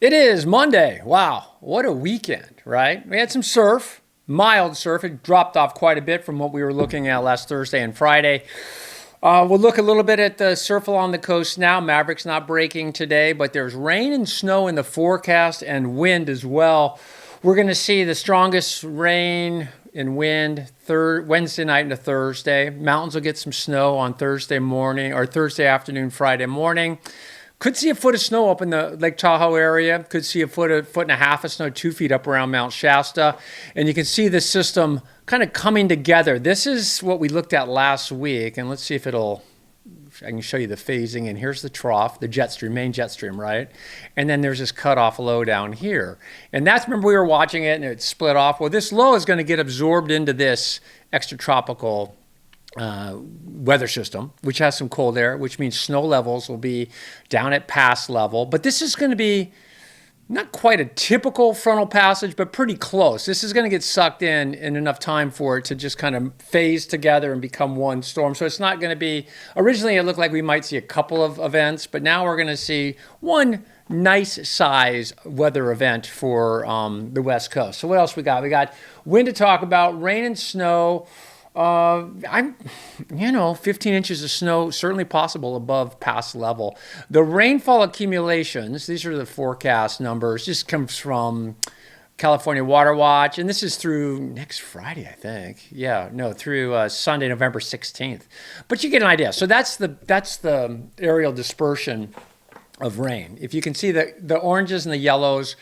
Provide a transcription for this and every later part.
It is Monday. Wow, what a weekend, right? We had some surf, mild surf. It dropped off quite a bit from what we were looking at last Thursday and Friday. We'll look a little bit at the surf along the coast now. Mavericks not breaking today, but there's rain and snow in the forecast and wind as well. We're going to see the strongest rain and wind Wednesday night into Thursday. Mountains will get some snow on Thursday morning or Thursday afternoon, Friday morning. Could see a foot of snow up in the Lake Tahoe area. Could see a foot and a half of snow, 2 feet up around Mount Shasta. And you can see the system kind of coming together. This is what we looked at last week. And let's see if I can show you the phasing. And here's the trough, the jet stream, main jet stream, right? And then there's this cutoff low down here. And remember we were watching it and it split off. Well, this low is going to get absorbed into this extratropical weather system, which has some cold air, which means snow levels will be down at pass level. But this is going to be not quite a typical frontal passage, but pretty close. This is going to get sucked in enough time for it to just kind of phase together and become one storm. So it's not going to be, originally it looked like we might see a couple of events, but now we're going to see one nice size weather event for the West Coast. So what else we got? We got wind to talk about, rain and snow. 15 inches of snow, certainly possible above pass level. The rainfall accumulations, these are the forecast numbers, just comes from California Water Watch, and this is through next Friday, I think. Through Sunday, November 16th. But you get an idea. So that's the aerial dispersion of rain. If you can see the oranges and the yellows,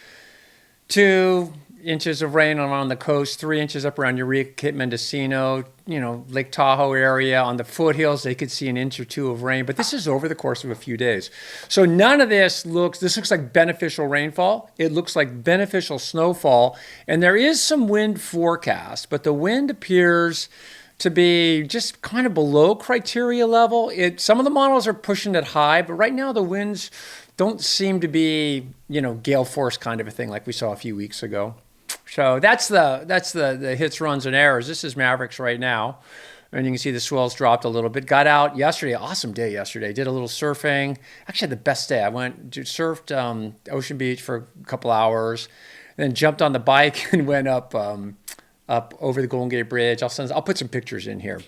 2 inches of rain on the coast, 3 inches up around Eureka, Cape Mendocino, Lake Tahoe area. On the foothills, they could see an inch or two of rain, but this is over the course of a few days. So none of this looks like beneficial rainfall. It looks like beneficial snowfall, and there is some wind forecast, but the wind appears to be just kind of below criteria level. Some of the models are pushing it high, but right now the winds don't seem to be, gale force kind of a thing like we saw a few weeks ago. So that's the hits, runs, and errors. This is Mavericks right now. And you can see the swells dropped a little bit. Got out yesterday, awesome day yesterday. Did a little surfing. Actually had the best day. I surfed Ocean Beach for a couple hours, then jumped on the bike and went up over the Golden Gate Bridge. I'll put some pictures in here.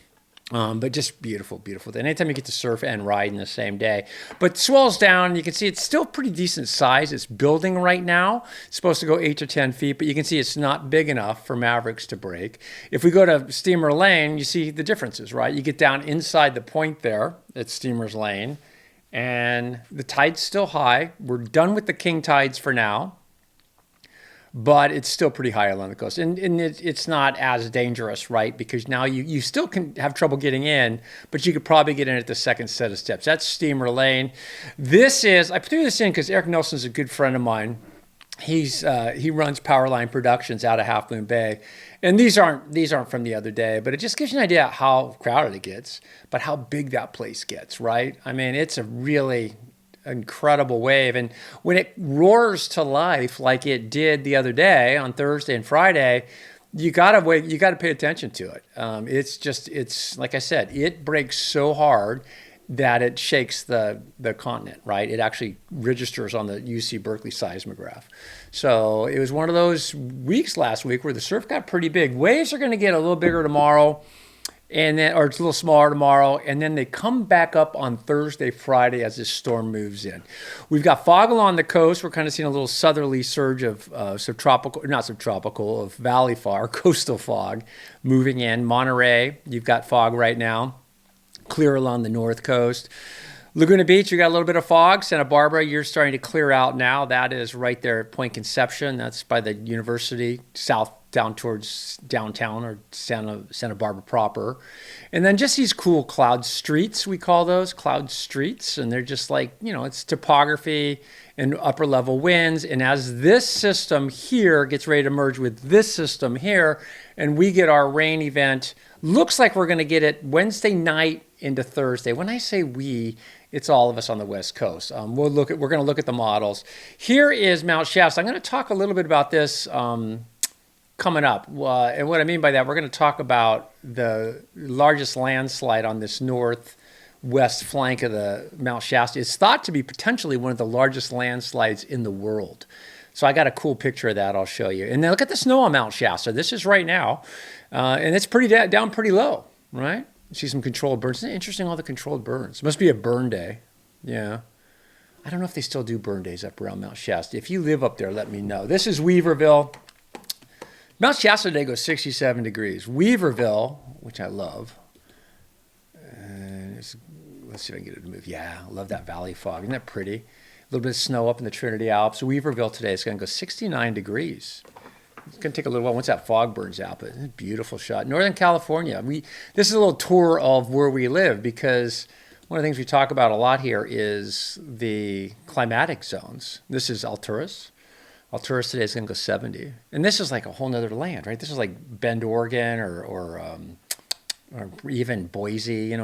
But just beautiful, beautiful. And anytime you get to surf and ride in the same day. But swells down, you can see it's still pretty decent size. It's building right now. It's supposed to go 8 to 10 feet, but you can see it's not big enough for Mavericks to break. If we go to Steamer Lane, you see the differences, right? You get down inside the point there at Steamer's Lane, and the tide's still high. We're done with the king tides for now, but it's still pretty high along the coast. And it's not as dangerous, right? Because now you still can have trouble getting in, but you could probably get in at the second set of steps. That's Steamer Lane. I threw this in because Eric Nelson's a good friend of mine. He runs Powerlines Productions out of Half Moon Bay. And these aren't from the other day, but it just gives you an idea how crowded it gets, but how big that place gets, right? I mean, it's a really incredible wave, and when it roars to life like it did the other day on Thursday and Friday, you gotta pay attention to it. It's like I said, it breaks so hard that it shakes the continent, right? It actually registers on the UC Berkeley seismograph. So it was one of those weeks last week where the surf got pretty big. Waves are going to get a little bigger tomorrow, or it's a little smaller tomorrow, and then they come back up on Thursday, Friday as this storm moves in. We've got fog along the coast. We're kind of seeing a little southerly surge of valley fog, coastal fog moving in. Monterey, you've got fog right now, clear along the north coast. Laguna Beach, you got a little bit of fog. Santa Barbara, you're starting to clear out now. That is right there at Point Conception. That's by the university, south down towards downtown or Santa Barbara proper. And then just these cool cloud streets, we call those cloud streets. And they're just like, it's topography and upper level winds. And as this system here gets ready to merge with this system here, and we get our rain event, looks like we're going to get it Wednesday night into Thursday. When I say we, it's all of us on the West Coast. We're going to look at the models. Here is Mount Shasta. I'm going to talk a little bit about this coming up. And what I mean by that, we're going to talk about the largest landslide on this north west flank of the Mount Shasta. It's thought to be potentially one of the largest landslides in the world. So I got a cool picture of that I'll show you. And then look at the snow on Mount Shasta. This is right now. And it's pretty down pretty low, right? You see some controlled burns. Isn't it interesting, all the controlled burns? It must be a burn day. Yeah. I don't know if they still do burn days up around Mount Shasta. If you live up there, let me know. This is Weaverville. Mount Shasta today goes 67 degrees. Weaverville, which I love. Let's see if I can get it to move. Yeah, I love that valley fog. Isn't that pretty? A little bit of snow up in the Trinity Alps. Weaverville today is going to go 69 degrees. It's going to take a little while once that fog burns out, but it's a beautiful shot. Northern California. This is a little tour of where we live, because one of the things we talk about a lot here is the climatic zones. This is Alturas. Alturas today is going to go 70. And this is like a whole nother land, right? This is like Bend, Oregon, or even Boise,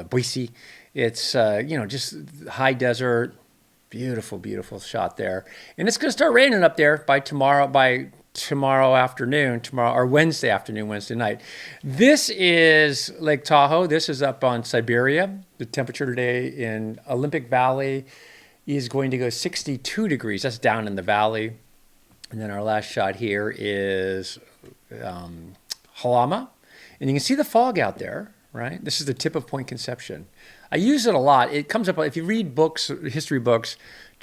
Boise. It's, just high desert, beautiful, beautiful shot there. And it's going to start raining up there by tomorrow afternoon, or Wednesday afternoon, Wednesday night. This is Lake Tahoe. This is up on Siberia. The temperature today in Olympic Valley is going to go 62 degrees. That's down in the valley. And then our last shot here is Halama. And you can see the fog out there, right? This is the tip of Point Conception. I use it a lot. It comes up, if you read books, history books,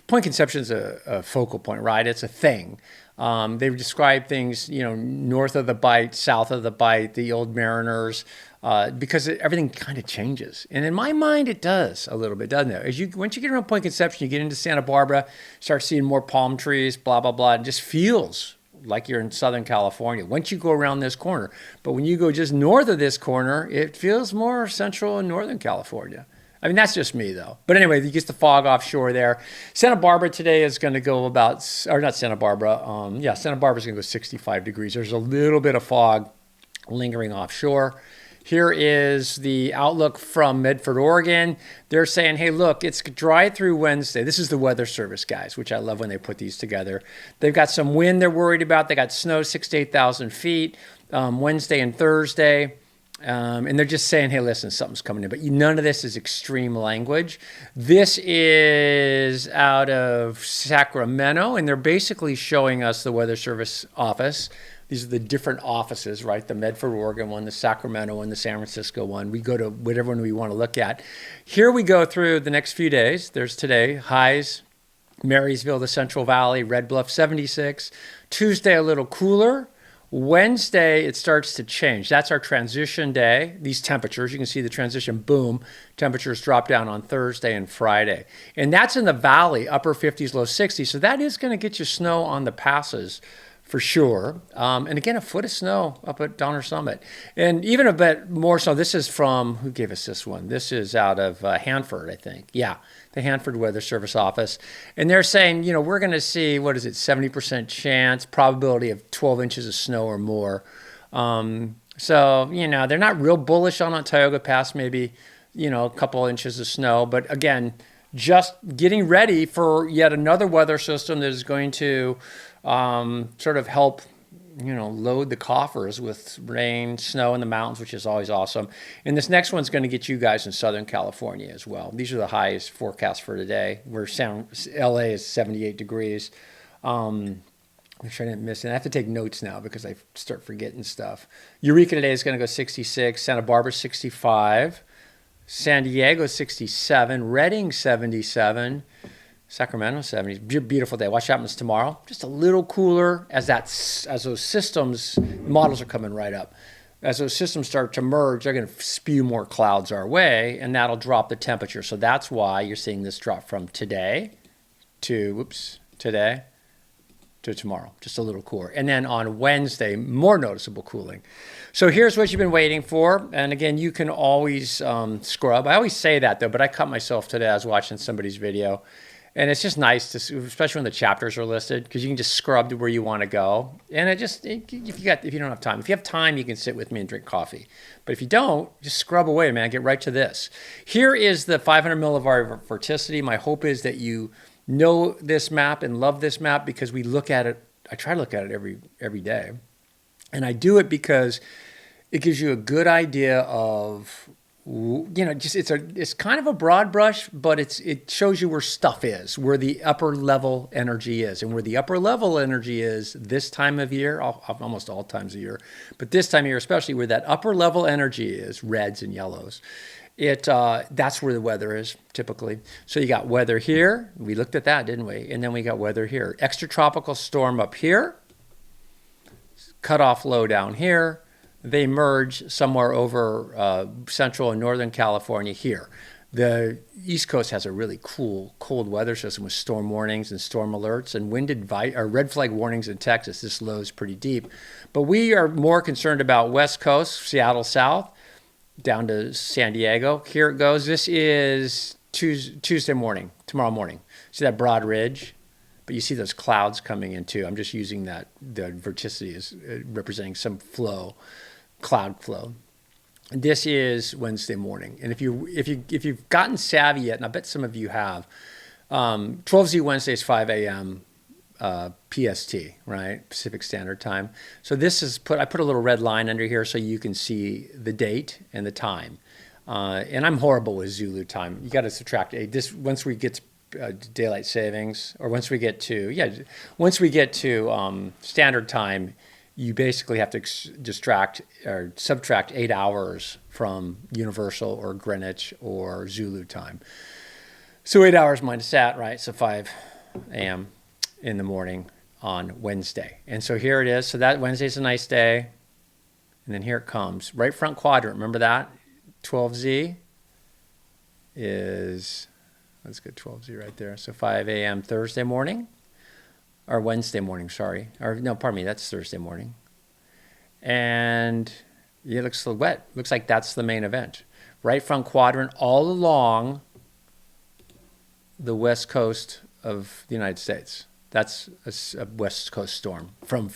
Point Conception is a focal point, right? It's a thing. They describe things, north of the Bight, south of the Bight, the old mariners, because everything kind of changes. And in my mind, it does a little bit, doesn't it? Once you get around Point Conception, you get into Santa Barbara, start seeing more palm trees, blah, blah, blah. It just feels like you're in Southern California once you go around this corner. But when you go just north of this corner, it feels more Central and Northern California. I mean, that's just me, though. But anyway, you get the fog offshore there. Santa Barbara today is going to go not Santa Barbara. Santa Barbara's going to go 65 degrees. There's a little bit of fog lingering offshore. Here is the outlook from Medford, Oregon. They're saying, hey, look, it's dry through Wednesday. This is the Weather Service guys, which I love when they put these together. They've got some wind they're worried about. They got snow 6,000 to 8,000 feet Wednesday and Thursday. And they're just saying, hey, listen, something's coming in. But none of this is extreme language. This is out of Sacramento, and they're basically showing us the Weather Service office. These are the different offices, right? The Medford, Oregon one, the Sacramento one, the San Francisco one. We go to whatever one we want to look at. Here we go through the next few days. There's today, highs, Marysville, the Central Valley, Red Bluff, 76. Tuesday, a little cooler. Wednesday, it starts to change. That's our transition day. These temperatures, you can see the transition, boom. Temperatures drop down on Thursday and Friday. And that's in the valley, upper 50s, low 60s. So that is going to get you snow on the passes for sure. And again, a foot of snow up at Donner Summit. And even a bit more so, this is from, who gave us this one? This is out of Hanford, I think. Yeah, the Hanford Weather Service office. And they're saying, we're going to see, 70% chance, probability of 12 inches of snow or more. So, they're not real bullish on Tioga Pass, maybe, a couple inches of snow. But again, just getting ready for yet another weather system that is going to sort of help, load the coffers with rain, snow in the mountains, which is always awesome. And this next one's going to get you guys in Southern California as well. These are the highest forecasts for today. LA is 78 degrees. Make sure I didn't miss it. I have to take notes now because I start forgetting stuff. Eureka today is going to go 66. Santa Barbara 65. San Diego 67. Redding 77. Sacramento 70. Beautiful day. Watch what happens tomorrow. Just a little cooler as those systems, models are coming right up. As those systems start to merge, they're going to spew more clouds our way, and that'll drop the temperature. So that's why you're seeing this drop from today to tomorrow. Just a little cooler. And then on Wednesday, more noticeable cooling. So here's what you've been waiting for. And again, you can always scrub. I always say that, though, but I cut myself today. I was watching somebody's video. And it's just nice to see, especially when the chapters are listed, because you can just scrub to where you want to go. And if you don't have time, if you have time, you can sit with me and drink coffee. But if you don't, just scrub away, man. Get right to this. Here is the 500 millibar vorticity. My hope is that you know this map and love this map, because we look at it. I try to look at it every day, and I do it because it gives you a good idea of just it's kind of a broad brush, but it shows you where stuff is, where the upper level energy is, and where the upper level energy is this time of year, almost all times of year, but this time of year especially, where that upper level energy is, reds and yellows. That's where the weather is typically. So you got weather here. We looked at that, didn't we? And then we got weather here. Extratropical storm up here. Cutoff low down here. They merge somewhere over central and northern California here. The East Coast has a really cool cold weather system with storm warnings and storm alerts and red flag warnings in Texas. This low is pretty deep. But we are more concerned about West Coast, Seattle south, down to San Diego. Here it goes. This is Tuesday morning, tomorrow morning. See that broad ridge? But you see those clouds coming in too. I'm just using the vorticity as representing some flow. Cloud flow. This is Wednesday morning, and if you've gotten savvy yet, and I bet some of you have, 12Z Wednesday is 5 a.m. PST, right? Pacific Standard Time. So this is I put a little red line under here so you can see the date and the time. And I'm horrible with Zulu time. You got to subtract once we get to daylight savings, or once we get to standard time. You basically have to subtract 8 hours from Universal or Greenwich or Zulu time. So 8 hours minus that, right? So 5 a.m. in the morning on Wednesday. And so here it is. So that Wednesday's a nice day. And then here it comes. Right front quadrant. Remember that? 12Z is, let's get 12Z right there. So 5 a.m. Thursday morning. Or Wednesday morning, sorry. Or no, pardon me, that's Thursday morning. And it looks so wet. Looks like that's the main event. Right front quadrant all along the west coast of the United States. That's a west coast storm. From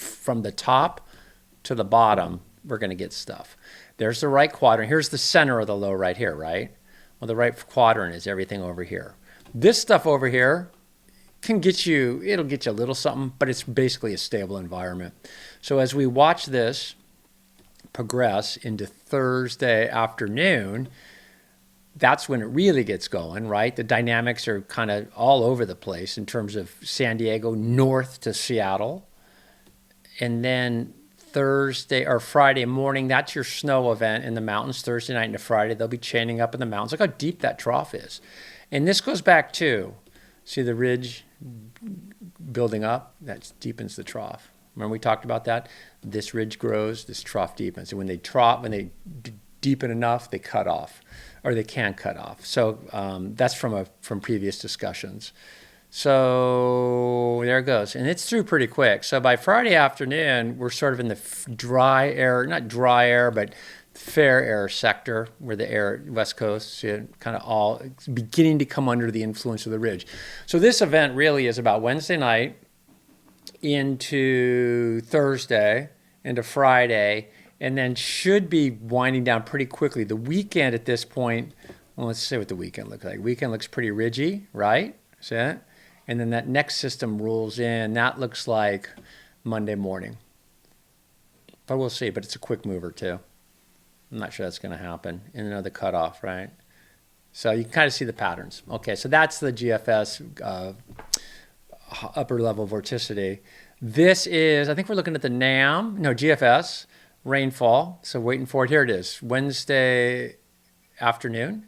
the top to the bottom, we're going to get stuff. There's the right quadrant. Here's the center of the low right here, right? Well, the right quadrant is everything over here. This stuff over here it'll get you a little something, but it's basically a stable environment. So as we watch this progress into Thursday afternoon, that's when it really gets going, right? The dynamics are kind of all over the place in terms of San Diego north to Seattle. And then Thursday or Friday morning, that's your snow event in the mountains. Thursday night into Friday, they'll be chaining up in the mountains. Look how deep that trough is. And this goes back to, see the ridge building up? That deepens the trough. Remember we talked about that? This ridge grows, this trough deepens. And when they deepen enough, they cut off, or they can cut off. So that's from previous discussions. So there it goes. And it's through pretty quick. So by Friday afternoon, we're sort of in the dry air, not dry air, but fair air sector, where the air, west coast, kind of all beginning to come under the influence of the ridge. So this event really is about Wednesday night into Thursday, into Friday, and then should be winding down pretty quickly. The weekend at this point, well, let's see what the weekend looks like. Weekend looks pretty ridgy, right? See it? And then that next system rolls in. That looks like Monday morning. But we'll see. But it's a quick mover too. I'm not sure that's going to happen. And another cutoff, right? So you can kind of see the patterns. Okay, so that's the GFS upper level vorticity. This is, I think we're looking at the GFS rainfall. So waiting for it. Here it is, Wednesday afternoon,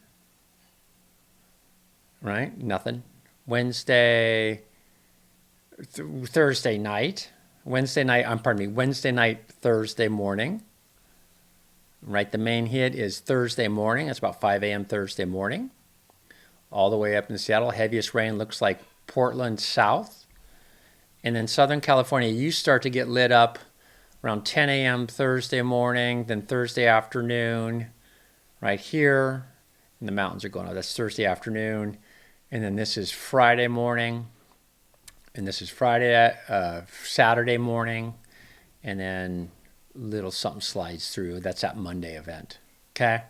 right? Nothing. Wednesday, Thursday night. Wednesday night, Thursday morning. Right, the main hit is Thursday morning. That's about 5 a.m. Thursday morning. All the way up in Seattle. Heaviest rain looks like Portland south. And then Southern California, you start to get lit up around 10 a.m. Thursday morning, then Thursday afternoon, right here. And the mountains are going up. That's Thursday afternoon. And then this is Friday morning. And this is Saturday morning. And then little something slides through. That's that Monday event. Okay.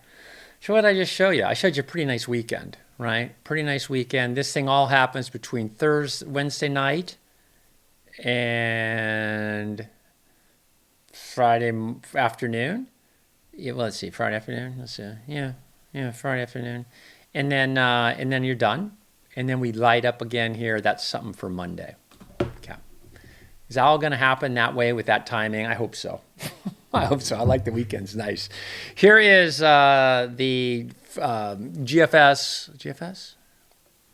So what did I just show you? I showed you a pretty nice weekend, right? Pretty nice weekend. This thing all happens between Wednesday night and Friday afternoon. Yeah, well, let's see. Friday afternoon. Let's see. Yeah. Yeah, Friday afternoon, and then you're done, and then we light up again here. That's something for Monday. Okay, is that all going to happen that way with that timing? I hope so. I hope so. I like the weekends. Nice. Here is the GFS. GFS.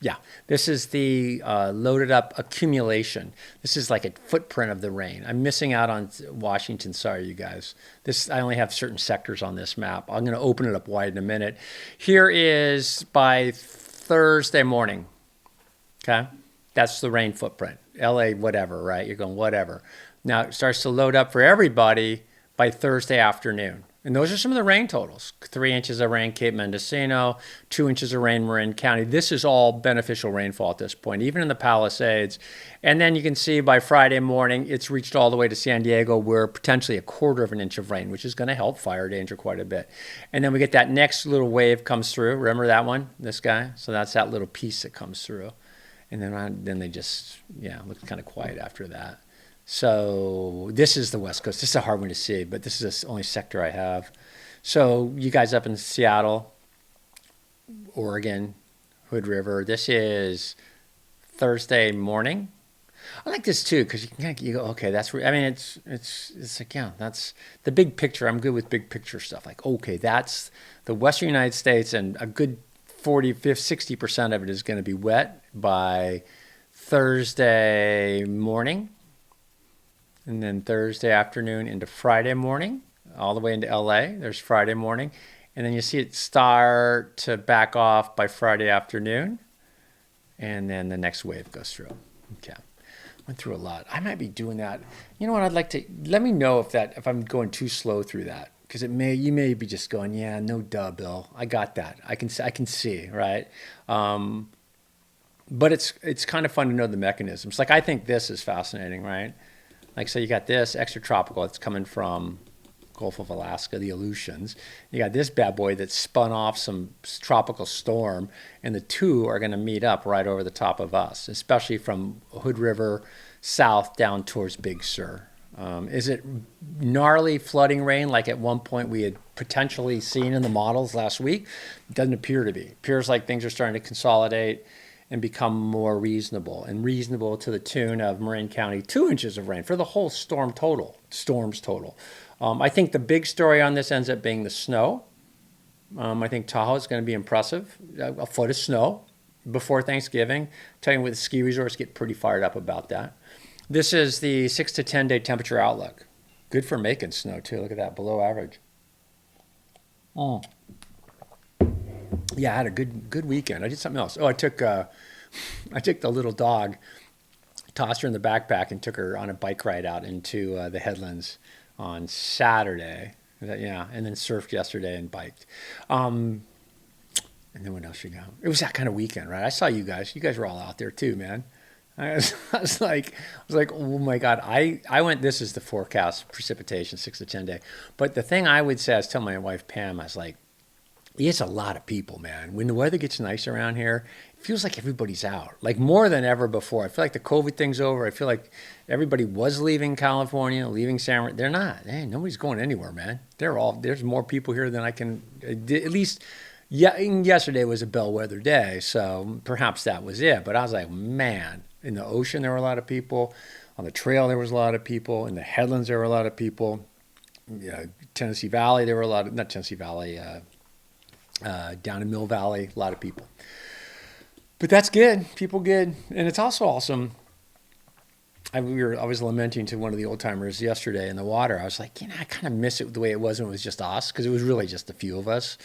Yeah, this is the loaded up accumulation. This is like a footprint of the rain. I'm missing out on Washington. Sorry, you guys. I only have certain sectors on this map. I'm going to open it up wide in a minute. Here is by Thursday morning. Okay, that's the rain footprint. LA, whatever, right? You're going whatever. Now it starts to load up for everybody by Thursday afternoon. And those are some of the rain totals. 3 inches of rain, Cape Mendocino, 2 inches of rain, Marin County. This is all beneficial rainfall at this point, even in the Palisades. And then you can see by Friday morning, it's reached all the way to San Diego, where potentially 1/4 of an inch of rain, which is going to help fire danger quite a bit. And then we get that next little wave comes through. Remember that one, this guy? So that's that little piece that comes through. And then they just, look kind of quiet after that. So this is the West Coast. This is a hard one to see, but this is the only sector I have. So you guys up in Seattle, Oregon, Hood River, this is Thursday morning. I like this too, because you go, okay, that's where, I mean, it's like, that's the big picture. I'm good with big picture stuff. Like, okay, that's the Western United States, and a good 40, 50, 60% of it is going to be wet by Thursday morning. And then Thursday afternoon into Friday morning, all the way into LA. There's Friday morning. And then you see it start to back off by Friday afternoon. And then the next wave goes through. Okay. Went through a lot. I might be doing that. You know what? I'd like to, let me know if I'm going too slow through that. Because you may be just going, yeah, no duh, Bill. I got that. I can see, right? But it's kind of fun to know the mechanisms. Like, I think this is fascinating, right? Like, so you got this extratropical that's coming from Gulf of Alaska, the Aleutians. You got this bad boy that spun off some tropical storm, and the two are going to meet up right over the top of us, especially from Hood River south down towards Big Sur. Is it gnarly flooding rain like at one point we had potentially seen in the models last week? It doesn't appear to be. It appears like things are starting to consolidate and become more reasonable to the tune of Marin County, 2 inches of rain for the whole storms total. I think the big story on this ends up being the snow. I think Tahoe is going to be impressive. A foot of snow before Thanksgiving. Tell you what, the ski resorts get pretty fired up about that. This is the 6 to 10 day temperature outlook. Good for making snow too. Look at that, below average. Yeah, I had a good weekend. I did something else. I took the little dog, tossed her in the backpack, and took her on a bike ride out into the headlands on Saturday. Yeah, and then surfed yesterday and biked. And then what else you got? It was that kind of weekend, right? I saw you guys. You guys were all out there too, man. I was like, oh my God. I went, this is the forecast precipitation, 6 to 10 day. But the thing I would say, I was telling my wife, Pam, I was like, it's a lot of people, man. When the weather gets nice around here, it feels like everybody's out, like more than ever before. I feel like the COVID thing's over. I feel like everybody was leaving California, leaving San Francisco. They're not. Hey, nobody's going anywhere, man. There's more people here than I can, at least, yeah, yesterday was a bellwether day, so perhaps that was it. But I was like, man, in the ocean there were a lot of people. On the trail there was a lot of people. In the headlands there were a lot of people. Tennessee Valley, there were a lot of, not Tennessee Valley, down in Mill Valley, a lot of people. But that's good. People good. And it's also awesome. I was lamenting to one of the old timers yesterday in the water. I was like, I kind of miss it the way it was when it was just us, because it was really just a few of us.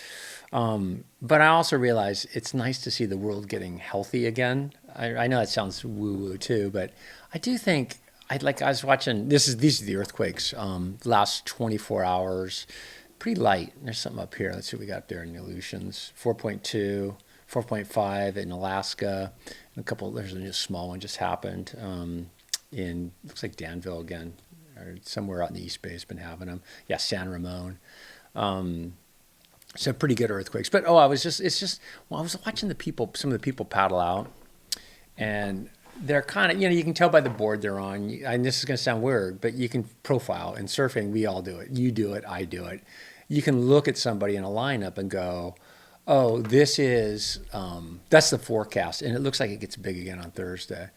But I also realize it's nice to see the world getting healthy again. I know that sounds woo-woo too, but I do think I was watching, these are the earthquakes, last 24 hours. Pretty light. There's something up here. Let's see what we got up there in the Aleutians. 4.2, 4.5 in Alaska. And there's a new small one just happened in, looks like Danville again, or somewhere out in the East Bay has been having them. Yeah, San Ramon. So pretty good earthquakes. But I was watching some of the people paddle out, and they're kind of, you can tell by the board they're on, and this is going to sound weird, but you can profile. In surfing, we all do it. You do it, I do it. You can look at somebody in a lineup and go, Oh, this is that's the forecast, and it looks like it gets big again on Thursday.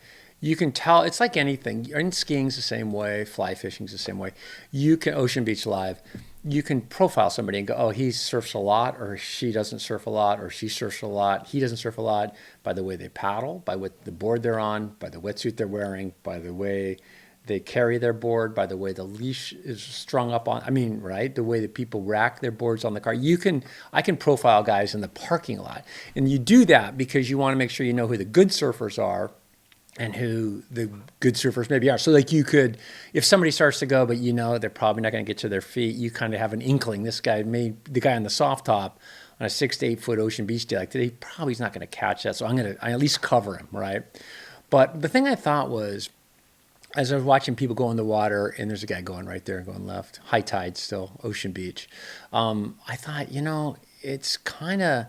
You can tell it's like anything. And skiing's the same way, fly fishing's the same way. You can Ocean Beach Live. You can profile somebody and go, oh, he surfs a lot, or she doesn't surf a lot, or she surfs a lot, he doesn't surf a lot, by the way they paddle, by what the board they're on, by the wetsuit they're wearing, by the way they carry their board, by the way the leash is strung up on, I mean, right? The way that people rack their boards on the car. I can profile guys in the parking lot. And you do that because you want to make sure you know who the good surfers are and who the good surfers maybe are. So like you could, if somebody starts to go, but you know they're probably not going to get to their feet, you kind of have an inkling. The guy on the soft top on a 6 to 8 foot Ocean Beach day like today, probably he's not going to catch that. So I at least cover him, right? But the thing I thought was, as I was watching people go in the water, and there's a guy going right there, going left, high tide still, Ocean Beach. I thought, it's kind of,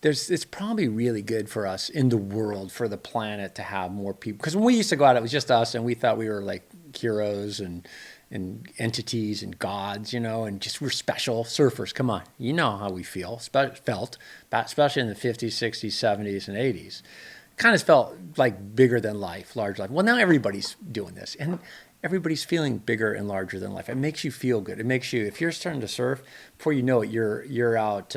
it's probably really good for us in the world, for the planet, to have more people. Because when we used to go out, it was just us, and we thought we were like heroes and entities and gods, and just we're special surfers. Come on, you know how we felt, especially in the 50s, 60s, 70s, and 80s. Kind of felt like bigger than life, large life. Well, now everybody's doing this, and everybody's feeling bigger and larger than life. It makes you feel good. It makes you, if you're starting to surf, before you know it, you're out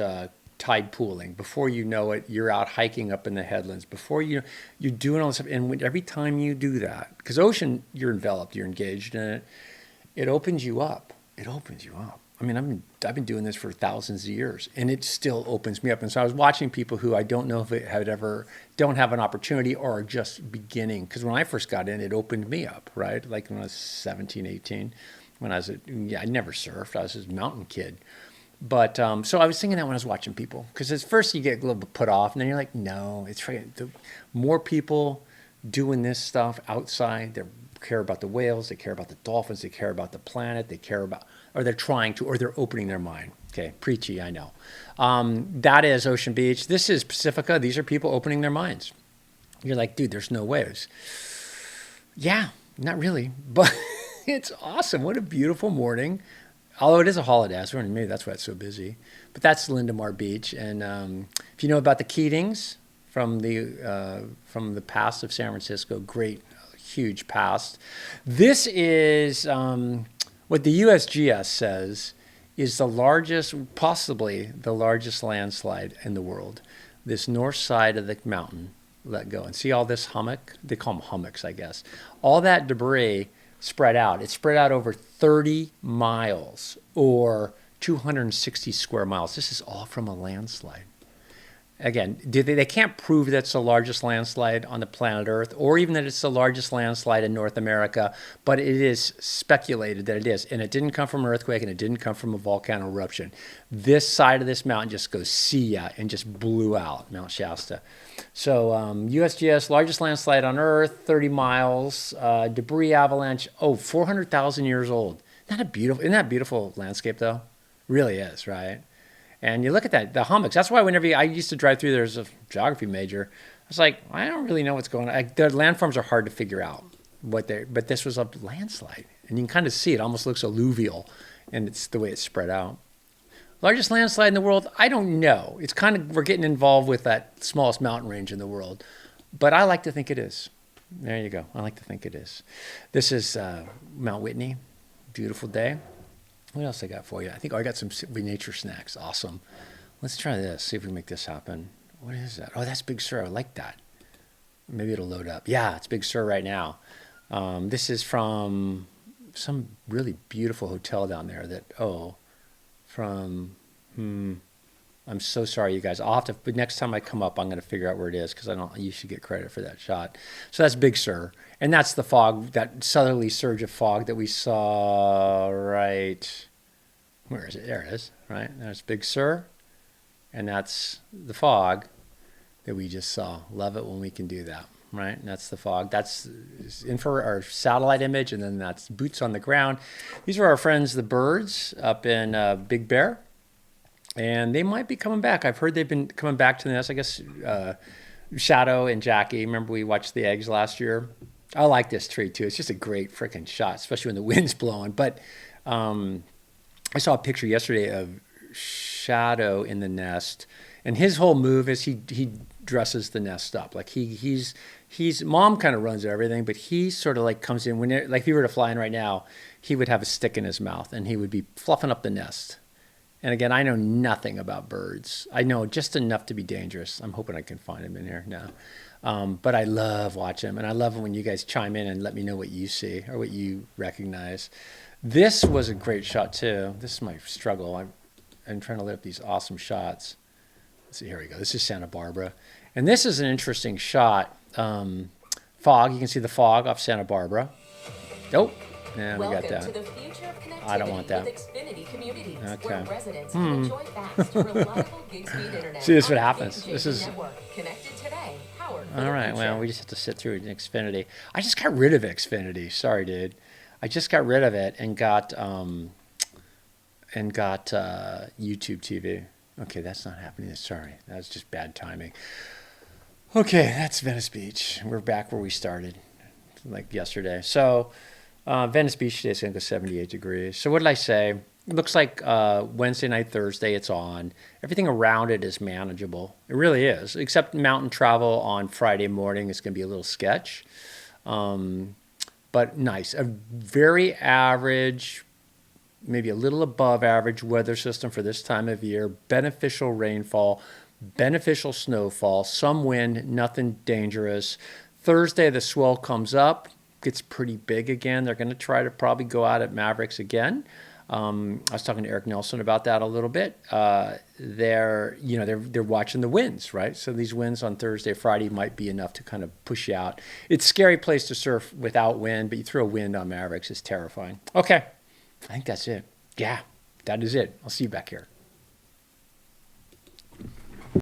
tide pooling. Before you know it, you're out hiking up in the headlands. Before you're doing all this stuff, and every time you do that, because ocean, you're enveloped, you're engaged in it. It opens you up. It opens you up. I mean, I've been doing this for thousands of years, and it still opens me up. And so I was watching people who I don't know if it had ever, don't have an opportunity or are just beginning. Because when I first got in, it opened me up, right? Like when I was 17, 18, when I was, I never surfed. I was a mountain kid. But so I was thinking that when I was watching people, because at first you get a little bit put off, and then you're like, no, it's right. The more people doing this stuff outside, they care about the whales, they care about the dolphins, they care about the planet, they care about, or they're trying to, or they're opening their mind. Okay, preachy, I know. That is Ocean Beach. This is Pacifica. These are people opening their minds. You're like, dude, there's no waves. Yeah, not really, but it's awesome. What a beautiful morning. Although it is a holiday, I was wondering maybe that's why it's so busy. But that's Lindemar Beach, and if you know about the Keatings from the past of San Francisco, great, huge past. This is what the USGS says is the largest, possibly the largest landslide in the world. This north side of the mountain let go, and see all this hummock. They call them hummocks, I guess. All that debris spread out. It spread out over 30 miles or 260 square miles. This is all from a landslide. Again, they can't prove that's the largest landslide on the planet Earth, or even that it's the largest landslide in North America, but it is speculated that it is. And it didn't come from an earthquake, and it didn't come from a volcano eruption. This side of this mountain just goes see ya and just blew out, Mount Shasta. So USGS, largest landslide on Earth, 30 miles, debris avalanche, 400,000 years old. Isn't that beautiful landscape, though? Really is, right? And you look at that, the hummocks. That's why whenever I used to drive through there as a geography major, I was like, I don't really know what's going on. The landforms are hard to figure out but this was a landslide. And you can kind of see it almost looks alluvial, and it's the way it's spread out. Largest landslide in the world? I don't know. It's kind of, we're getting involved with that smallest mountain range in the world. But I like to think it is. There you go. I like to think it is. This is Mount Whitney. Beautiful day. What else I got for you? I got some nature snacks. Awesome. Let's try this. See if we can make this happen. What is that? Oh, that's Big Sur. I like that. Maybe it'll load up. Yeah, it's Big Sur right now. This is from some really beautiful hotel down there I'm so sorry, you guys. I'll have to, but next time I come up, I'm going to figure out where it is because you should get credit for that shot. So that's Big Sur. And that's the fog, that southerly surge of fog that we saw right, where is it? There it is, right? There's Big Sur. And that's the fog that we just saw. Love it when we can do that, right? And that's the fog. That's infrared or satellite image, and then that's boots on the ground. These are our friends, the birds, up in Big Bear. And they might be coming back. I've heard they've been coming back to the nest. I guess Shadow and Jackie, remember we watched the eggs last year? I like this tree too. It's just a great freaking shot, especially when the wind's blowing. But I saw a picture yesterday of Shadow in the nest, And his whole move is he dresses the nest up. Like he's mom kind of runs everything, but he sort of like comes in when like if he were to fly in right now, he would have a stick in his mouth and he would be fluffing up the nest. And again, I know nothing about birds. I know just enough to be dangerous. I'm hoping I can find him in here now. But I love watching them, and I love when you guys chime in and let me know what you see or what you recognize. This was a great shot too. This is my struggle. I'm trying to lift these awesome shots. Let's see, here we go. This is Santa Barbara. And this is an interesting shot. Fog, you can see the fog off Santa Barbara. Oh, yeah, we got that. To the future of connectivity I don't want that. with Xfinity communities, Okay. where residents can enjoy fast, reliable gig-speed internet. See, this is what on happens. Big This JP is... Network, connected today, powered for All the right, future. well, we just have to sit through Xfinity. I just got rid of Xfinity. Sorry, dude. I just got rid of it and got YouTube TV. Okay, that's not happening. Sorry, that's just bad timing. Okay, that's Venice Beach. We're back where we started, like yesterday. So Venice Beach today is going to go 78 degrees. So what did I say? It looks like Wednesday night, Thursday, it's on. Everything around it is manageable. It really is, except mountain travel on Friday morning is going to be a little sketch. But nice. A very average, maybe a little above average weather system for this time of year. Beneficial rainfall, beneficial snowfall, some wind, nothing dangerous. Thursday, the swell comes up, gets pretty big again. They're going to try to probably go out at Mavericks again. I was talking to Eric Nelson about that a little bit. They're watching the winds, right? So these winds on Thursday, Friday might be enough to kind of push you out. It's a scary place to surf without wind, but you throw wind on Mavericks, it's terrifying. Okay, I think that's it. Yeah, that is it. I'll see you back here.